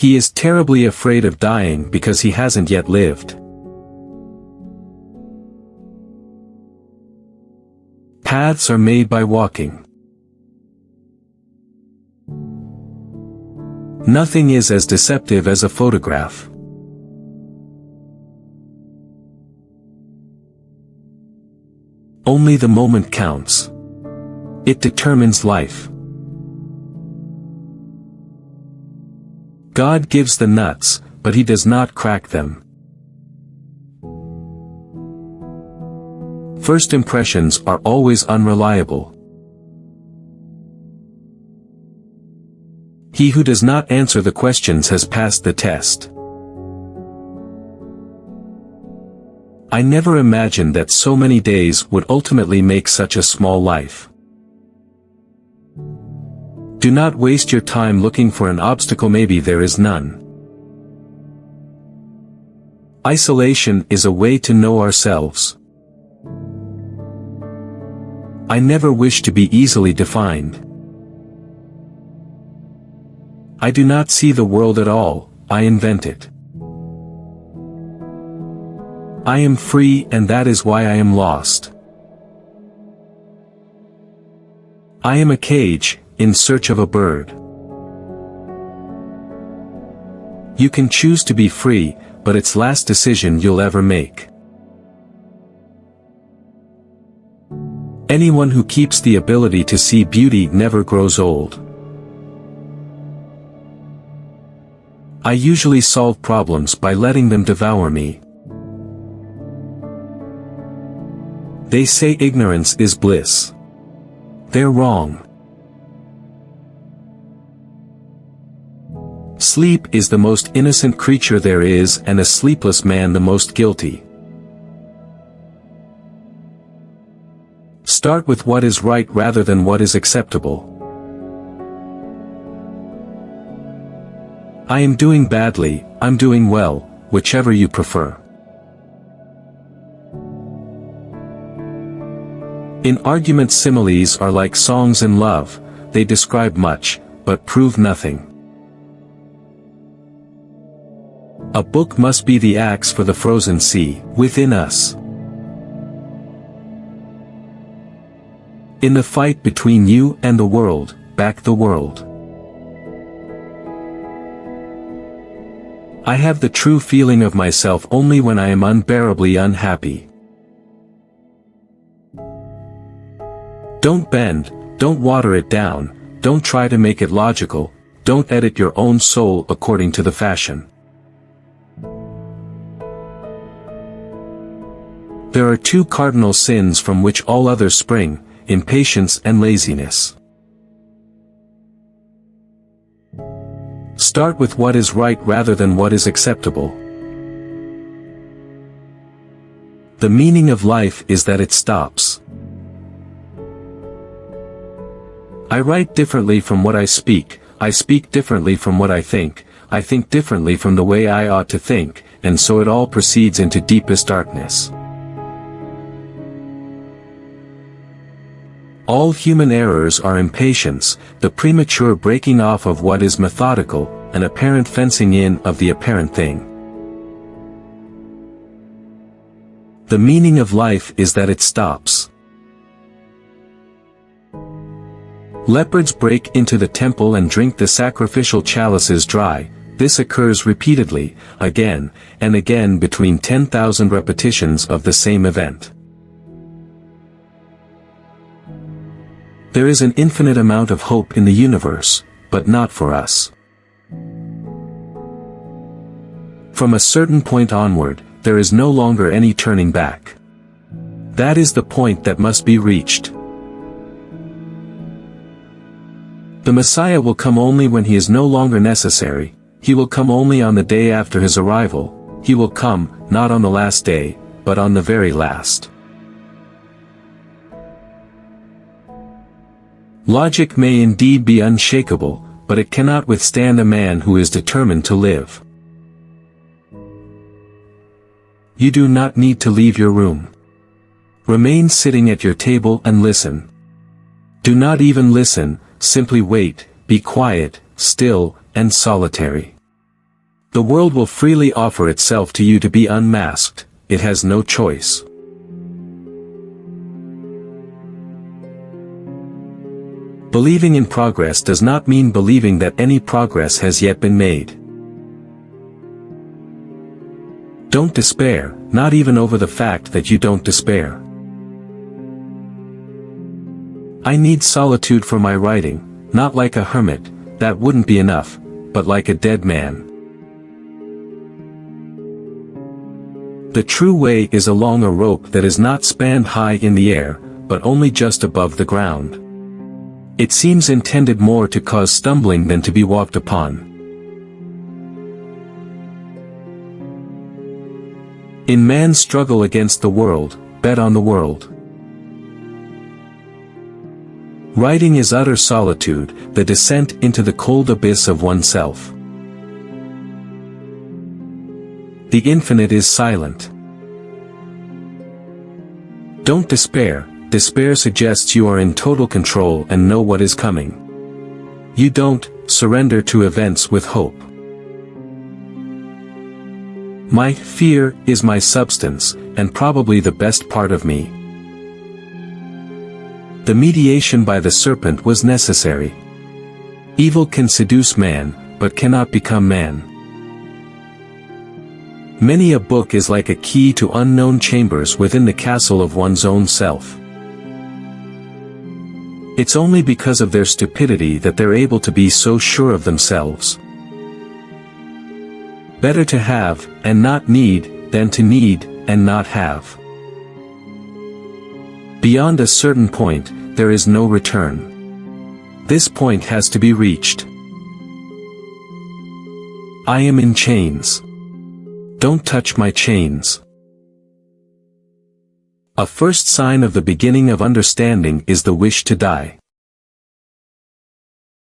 He is terribly afraid of dying because he hasn't yet lived. Paths are made by walking. Nothing is as deceptive as a photograph. Only the moment counts. It determines life. God gives the nuts, but he does not crack them. First impressions are always unreliable. He who does not answer the questions has passed the test. I never imagined that so many days would ultimately make such a small life. Do not waste your time looking for an obstacle, maybe there is none. Isolation is a way to know ourselves. I never wish to be easily defined. I do not see the world at all, I invent it. I am free, and that is why I am lost. I am a cage, in search of a bird. You can choose to be free, but it's last decision you'll ever make. Anyone who keeps the ability to see beauty never grows old. I usually solve problems by letting them devour me. They say ignorance is bliss. They're wrong. Sleep is the most innocent creature there is, and a sleepless man the most guilty. Start with what is right rather than what is acceptable. I am doing badly, I'm doing well, whichever you prefer. In arguments, similes are like songs in love, they describe much, but prove nothing. A book must be the axe for the frozen sea, within us. In the fight between you and the world, back the world. I have the true feeling of myself only when I am unbearably unhappy. Don't bend, don't water it down, don't try to make it logical, don't edit your own soul according to the fashion. There are two cardinal sins from which all others spring, impatience and laziness. Start with what is right rather than what is acceptable. The meaning of life is that it stops. I write differently from what I speak differently from what I think differently from the way I ought to think, and so it all proceeds into deepest darkness. All human errors are impatience, the premature breaking off of what is methodical, an apparent fencing in of the apparent thing. The meaning of life is that it stops. Leopards break into the temple and drink the sacrificial chalices dry. This occurs repeatedly, again and again between 10,000 repetitions of the same event. There is an infinite amount of hope in the universe, but not for us. From a certain point onward, there is no longer any turning back. That is the point that must be reached. The Messiah will come only when he is no longer necessary, he will come only on the day after his arrival, he will come, not on the last day, but on the very last. Logic may indeed be unshakable, but it cannot withstand a man who is determined to live. You do not need to leave your room. Remain sitting at your table and listen. Do not even listen, simply wait, be quiet, still, and solitary. The world will freely offer itself to you to be unmasked, it has no choice. Believing in progress does not mean believing that any progress has yet been made. Don't despair, not even over the fact that you don't despair. I need solitude for my writing, not like a hermit, that wouldn't be enough, but like a dead man. The true way is along a rope that is not spanned high in the air, but only just above the ground. It seems intended more to cause stumbling than to be walked upon. In man's struggle against the world, bet on the world. Writing is utter solitude, the descent into the cold abyss of oneself. The infinite is silent. Don't despair, despair suggests you are in total control and know what is coming. You don't surrender to events with hope. My fear is my substance, and probably the best part of me. The mediation by the serpent was necessary. Evil can seduce man, but cannot become man. Many a book is like a key to unknown chambers within the castle of one's own self. It's only because of their stupidity that they're able to be so sure of themselves. Better to have, and not need, than to need, and not have. Beyond a certain point, there is no return. This point has to be reached. I am in chains. Don't touch my chains. A first sign of the beginning of understanding is the wish to die.